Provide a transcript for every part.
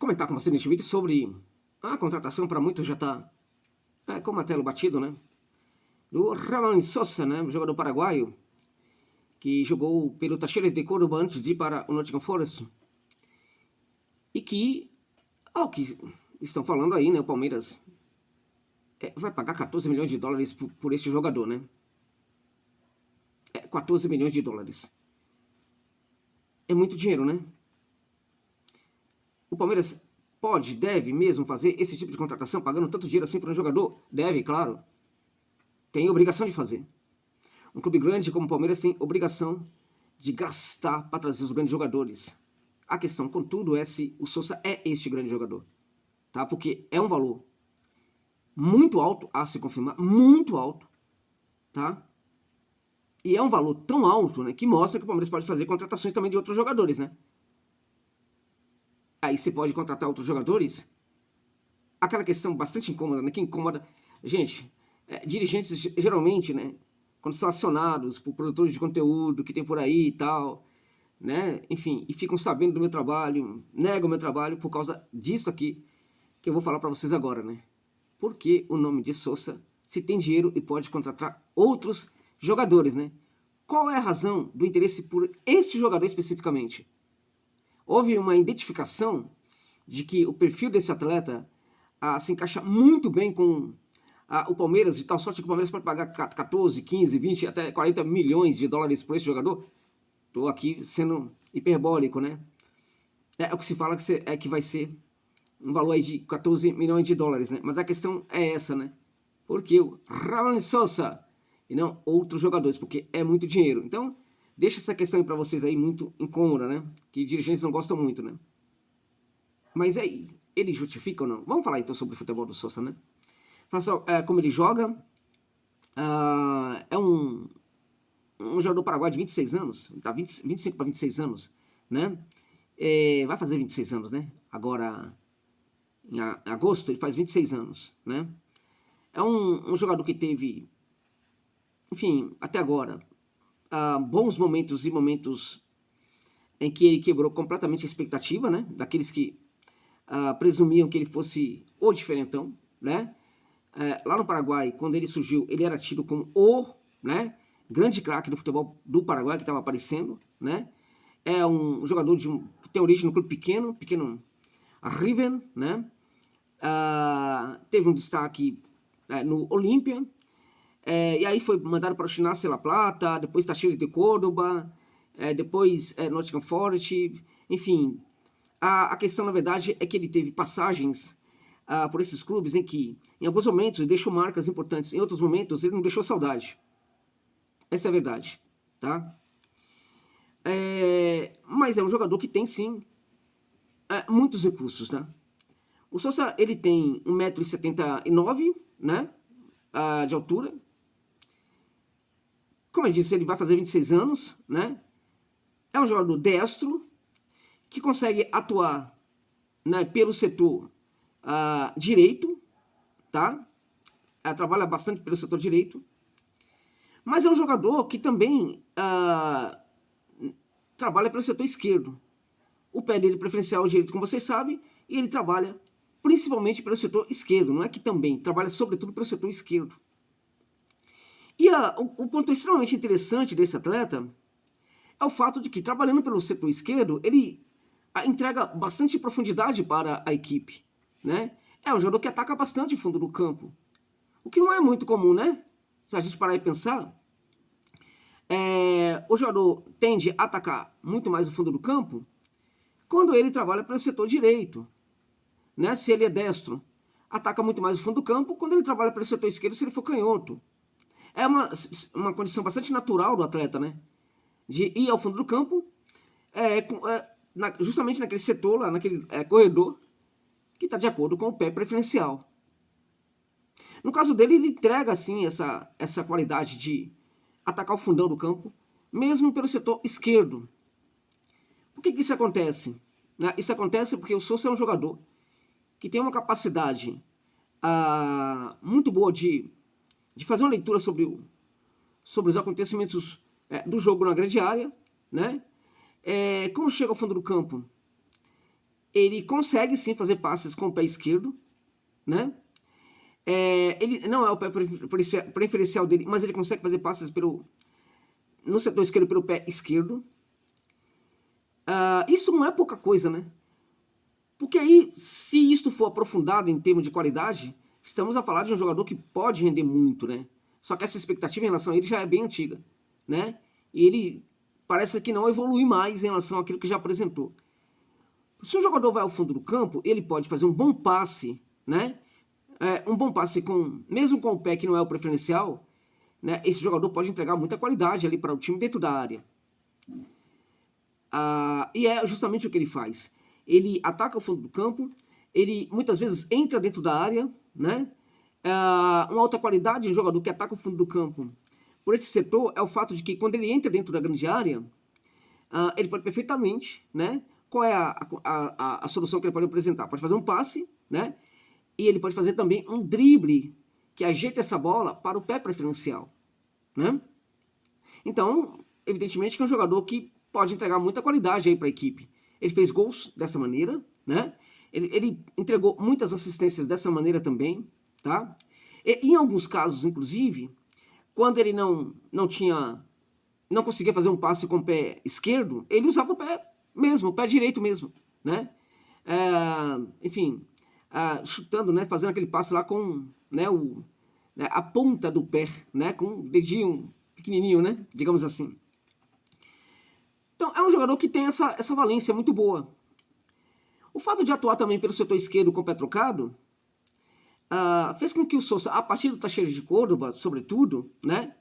comentar com você neste vídeo sobre a contratação, para muitos já está com o martelo batido, né? Do Ramon Sosa, né? Jogador paraguaio, que jogou pelo Talleres de Córdoba antes de ir para o Nottingham Forest. E que, ao que estão falando aí, né? O Palmeiras vai pagar 14 milhões de dólares por este jogador, né? 14 milhões de dólares. É muito dinheiro, né? O Palmeiras deve mesmo fazer esse tipo de contratação, pagando tanto dinheiro assim para um jogador? Deve, claro. Tem obrigação de fazer. Um clube grande como o Palmeiras tem obrigação de gastar para trazer os grandes jogadores. A questão, contudo, é se o Sosa é este grande jogador. Tá? Porque é um valor muito alto a se confirmar, muito alto. Tá? E é um valor tão alto, né, que mostra que o Palmeiras pode fazer contratações também de outros jogadores, né? Aí você pode contratar outros jogadores. Aquela questão bastante incômoda, né? Que incomoda. Gente, dirigentes geralmente, né? Quando são acionados por produtores de conteúdo que tem por aí e tal, né? Enfim, e ficam sabendo do meu trabalho, negam o meu trabalho por causa disso aqui que eu vou falar para vocês agora, né? Por que o nome de Sosa se tem dinheiro e pode contratar outros jogadores, né? Qual é a razão do interesse por esse jogador especificamente? Houve uma identificação de que o perfil desse atleta se encaixa muito bem com o Palmeiras, de tal sorte que o Palmeiras pode pagar 14, 15, 20, até 40 milhões de dólares por esse jogador. Estou aqui sendo hiperbólico, né? É o que se fala que vai ser um valor aí de 14 milhões de dólares, né? Mas a questão é essa, né? Por que o Ramon Sosa e não outros jogadores? Porque é muito dinheiro. Então, deixa essa questão aí para vocês aí muito incômoda, né? Que dirigentes não gostam muito, né? Mas aí, ele justifica ou não? Vamos falar então sobre o futebol do Sosa, né? Fala só, como ele joga. É um jogador paraguaio de 26 anos, tá 25 para 26 anos, né? Vai fazer 26 anos, né? Agora, em agosto, ele faz 26 anos, né? É um jogador que teve, enfim, até agora, bons momentos e momentos em que ele quebrou completamente a expectativa, né? Daqueles que presumiam que ele fosse o diferentão, né? Lá no Paraguai, quando ele surgiu, ele era tido como né, grande craque do futebol do Paraguai que estava aparecendo, né? É um jogador que tem origem no clube pequeno River, né? Teve um destaque no Olímpia, e aí foi mandado para o Chinase La Plata, depois Talleres de Córdoba, depois Nottingham Forest, enfim. A questão, na verdade, é que ele teve passagens por esses clubes em que, em alguns momentos, ele deixou marcas importantes, em outros momentos, ele não deixou saudade. Essa é a verdade, tá? Mas é um jogador que tem, sim, muitos recursos, né? O Sosa, ele tem 1,79 m, né, de altura. Como eu disse, ele vai fazer 26 anos, né? É um jogador destro, que consegue atuar, né, pelo setor direito, tá? Trabalha bastante pelo setor direito. Mas é um jogador que também trabalha pelo setor esquerdo. O pé dele preferencial é o direito, como vocês sabem, e ele trabalha principalmente pelo setor esquerdo. Não é que também, trabalha sobretudo pelo setor esquerdo. E o ponto extremamente interessante desse atleta é o fato de que, trabalhando pelo setor esquerdo, ele entrega bastante profundidade para a equipe, né? É um jogador que ataca bastante o fundo do campo, o que não é muito comum, né? Se a gente parar e pensar, o jogador tende a atacar muito mais o fundo do campo quando ele trabalha pelo setor direito, né? Se ele é destro, ataca muito mais o fundo do campo quando ele trabalha pelo setor esquerdo, se ele for canhoto. É uma condição bastante natural do atleta, né? De ir ao fundo do campo, justamente naquele setor, lá, naquele corredor, que está de acordo com o pé preferencial. No caso dele, ele entrega, assim, essa qualidade de atacar o fundão do campo, mesmo pelo setor esquerdo. Por que isso acontece? Isso acontece porque o Sosa é um jogador que tem uma capacidade muito boa de fazer uma leitura sobre os acontecimentos do jogo na grande área, né? Quando chega ao fundo do campo, ele consegue sim fazer passes com o pé esquerdo, né? Ele não é o pé preferencial dele, mas ele consegue fazer passes no setor esquerdo pelo pé esquerdo. Isso não é pouca coisa, né? Porque aí, se isto for aprofundado em termos de qualidade, estamos a falar de um jogador que pode render muito, né? Só que essa expectativa em relação a ele já é bem antiga, né? E ele parece que não evolui mais em relação àquilo que já apresentou. Se o jogador vai ao fundo do campo, ele pode fazer um bom passe, né? Um bom passe mesmo com o pé que não é o preferencial, né? Esse jogador pode entregar muita qualidade ali para o time dentro da área. E é justamente o que ele faz. Ele ataca o fundo do campo, ele muitas vezes entra dentro da área, né? Uma alta qualidade de jogador que ataca o fundo do campo por esse setor é o fato de que quando ele entra dentro da grande área, ele pode perfeitamente, né? Qual é a solução que ele pode apresentar? Pode fazer um passe, né? E ele pode fazer também um drible que ajeita essa bola para o pé preferencial, né? Então, evidentemente que é um jogador que pode entregar muita qualidade aí para a equipe. Ele fez gols dessa maneira, né? Ele entregou muitas assistências dessa maneira também, tá? E, em alguns casos, inclusive, quando ele não conseguia fazer um passe com o pé esquerdo, ele usava o pé mesmo, o pé direito mesmo, né? Enfim, chutando, né? Fazendo aquele passe lá com, né, a ponta do pé, né? Com um dedinho pequenininho, né? Digamos assim. Então, é um jogador que tem essa valência muito boa. O fato de atuar também pelo setor esquerdo com o pé trocado fez com que o Sousa, a partir do Teixeira de Córdoba, sobretudo, né,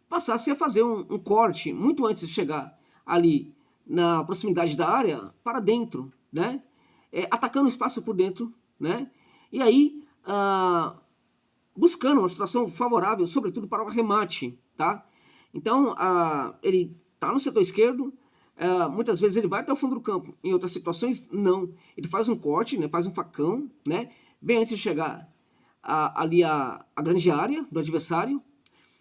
passasse a fazer um corte muito antes de chegar ali na proximidade da área para dentro, né, atacando o espaço por dentro, né, e aí buscando uma situação favorável, sobretudo para o arremate, tá? Então, ele está no setor esquerdo, muitas vezes ele vai até o fundo do campo, em outras situações, não. Ele faz um corte, né, faz um facão, né, bem antes de chegar ali a grande área do adversário,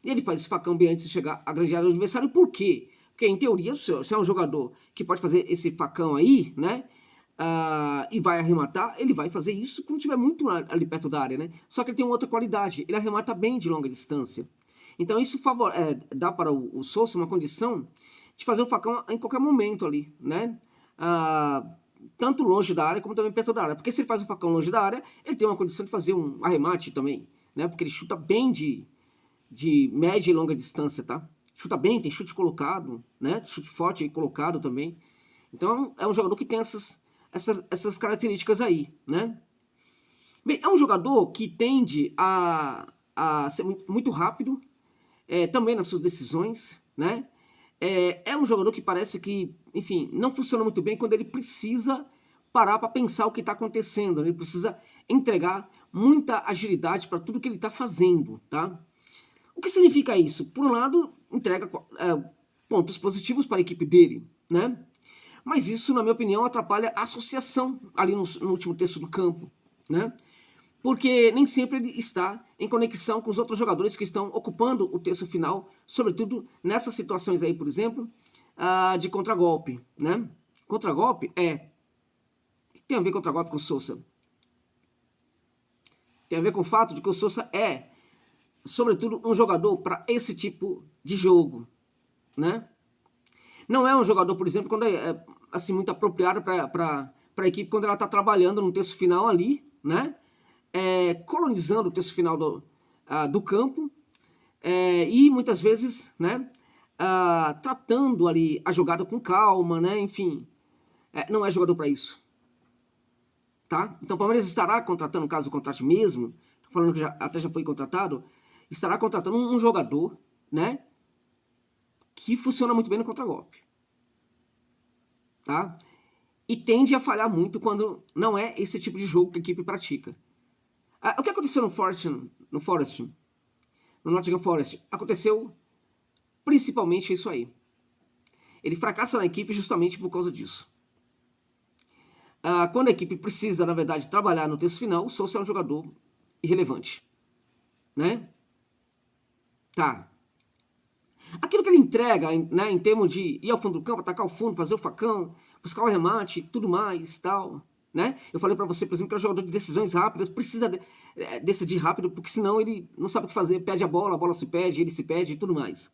e ele faz esse facão bem antes de chegar à grande área do adversário, por quê? Porque, em teoria, se é um jogador que pode fazer esse facão aí, né, e vai arrematar, ele vai fazer isso quando estiver muito ali perto da área, né? Só que ele tem uma outra qualidade, ele arremata bem de longa distância. Então isso dá para o Sousa uma condição de fazer o facão em qualquer momento ali, né? Tanto longe da área como também perto da área. Porque se ele faz o facão longe da área, ele tem uma condição de fazer um arremate também, né? Porque ele chuta bem de média e longa distância, tá? Chuta bem, tem chute colocado, né? Chute forte e colocado também. Então é um jogador que tem essas características aí, né? Bem, é um jogador que tende a ser muito rápido, também nas suas decisões, né? É um jogador que parece que, enfim, não funciona muito bem quando ele precisa parar para pensar o que está acontecendo, né? Ele precisa entregar muita agilidade para tudo que ele está fazendo, tá? O que significa isso? Por um lado, entrega pontos positivos para a equipe dele, né? Mas isso, na minha opinião, atrapalha a associação ali no último terço do campo, né? Porque nem sempre ele está em conexão com os outros jogadores que estão ocupando o terço final, sobretudo nessas situações aí, por exemplo, de contragolpe, né? Contragolpe tem a ver contragolpe com o Sousa? Tem a ver com o fato de que o Sousa sobretudo, um jogador para esse tipo de jogo, né? Não é um jogador, por exemplo, quando assim, muito apropriado para a equipe quando ela está trabalhando no terço final ali, né? Colonizando o terço final do campo e muitas vezes, né? Tratando ali a jogada com calma, né? Enfim, não é jogador para isso, tá? Então o Palmeiras estará contratando, caso contrate mesmo, tô falando que até já foi contratado, estará contratando um jogador, né? Que funciona muito bem no contragolpe, tá? E tende a falhar muito quando não é esse tipo de jogo que a equipe pratica. O que aconteceu no Nottingham Forest? Aconteceu principalmente isso aí. Ele fracassa na equipe justamente por causa disso. Quando a equipe precisa, na verdade, trabalhar no terço final, o Sousa é um jogador irrelevante, né? Tá. Aquilo que ele entrega, né, em termos de ir ao fundo do campo, atacar o fundo, fazer o facão, buscar o remate, tudo mais, tal, né? Eu falei para você, por exemplo, que é um jogador de decisões rápidas, precisa decidir rápido, porque senão ele não sabe o que fazer, perde a bola se perde, ele se perde e tudo mais,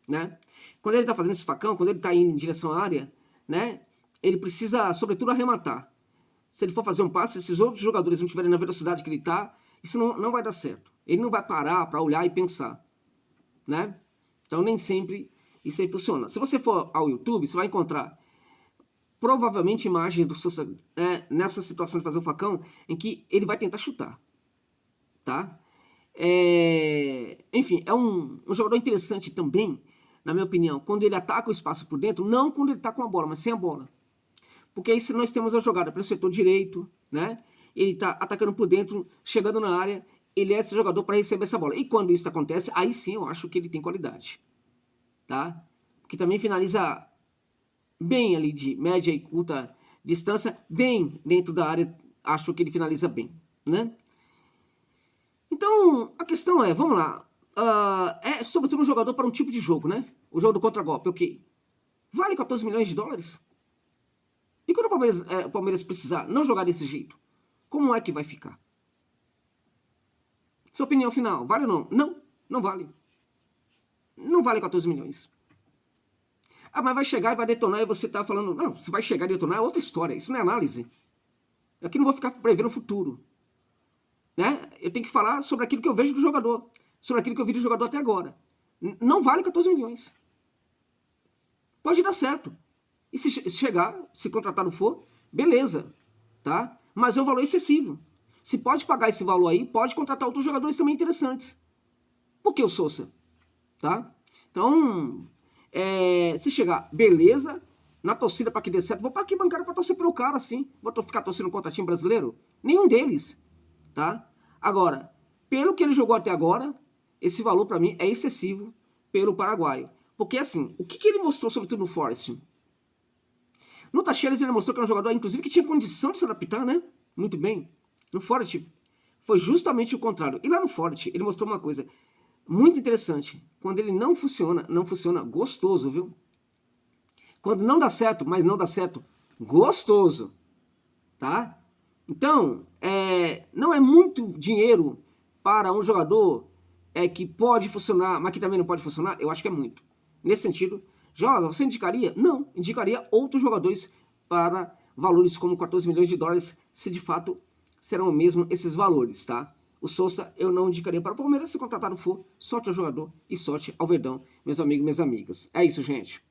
né? Quando ele tá fazendo esse facão, quando ele tá indo em direção à área, né? Ele precisa, sobretudo, arrematar. Se ele for fazer um passe, se os outros jogadores não estiverem na velocidade que ele tá, isso não vai dar certo. Ele não vai parar para olhar e pensar, né? Então nem sempre isso aí funciona. Se você for ao YouTube, você vai encontrar provavelmente imagens do Sousa nessa situação de fazer o facão, em que ele vai tentar chutar, tá? Enfim, é um jogador interessante também, na minha opinião, quando ele ataca o espaço por dentro, não quando ele tá com a bola, mas sem a bola. Porque aí se nós temos a jogada pelo setor direito, né? Ele tá atacando por dentro, chegando na área, ele é esse jogador para receber essa bola. E quando isso acontece, aí sim eu acho que ele tem qualidade, tá? Porque também finaliza bem ali de média e curta distância, bem dentro da área, acho que ele finaliza bem, né? Então, a questão é, vamos lá, é sobretudo um jogador para um tipo de jogo, né? O jogo do contra-golpe, ok. Vale 14 milhões de dólares? E quando o Palmeiras precisar não jogar desse jeito, como é que vai ficar? Sua opinião final, vale ou não? Não, não vale. Não vale 14 milhões. Ah, mas vai chegar e vai detonar e você tá falando... Não, se vai chegar e detonar é outra história, isso não é análise. Aqui não vou ficar prevendo o futuro, né? Eu tenho que falar sobre aquilo que eu vejo do jogador, sobre aquilo que eu vi do jogador até agora. Não vale 14 milhões. Pode dar certo. E se chegar, se contratado for, beleza, tá? Mas é um valor excessivo. Se pode pagar esse valor aí, pode contratar outros jogadores também interessantes. Por que o Sousa? Tá? Então, se chegar, beleza, na torcida para que dê certo, vou para aqui bancário para torcer pelo cara, assim. Vou ficar torcendo contra time brasileiro? Nenhum deles, tá? Agora, pelo que ele jogou até agora, esse valor para mim é excessivo pelo paraguaio. Porque assim, o que ele mostrou sobretudo no Forest? No Tacheles ele mostrou que era um jogador, inclusive, que tinha condição de se adaptar, né? Muito bem. No Forest foi justamente o contrário. E lá no Forest ele mostrou uma coisa muito interessante. Quando ele não funciona gostoso, viu? Quando não dá certo, mas não dá certo gostoso, tá? Então, não é muito dinheiro para um jogador que pode funcionar, mas que também não pode funcionar. Eu acho que é muito. Nesse sentido, Josa, você indicaria? Não, indicaria outros jogadores para valores como 14 milhões de dólares, se de fato serão mesmo esses valores, tá? O Sousa eu não indicaria para o Palmeiras, se contratado for, sorte ao jogador e sorte ao Verdão, meus amigos e minhas amigas. É isso, gente.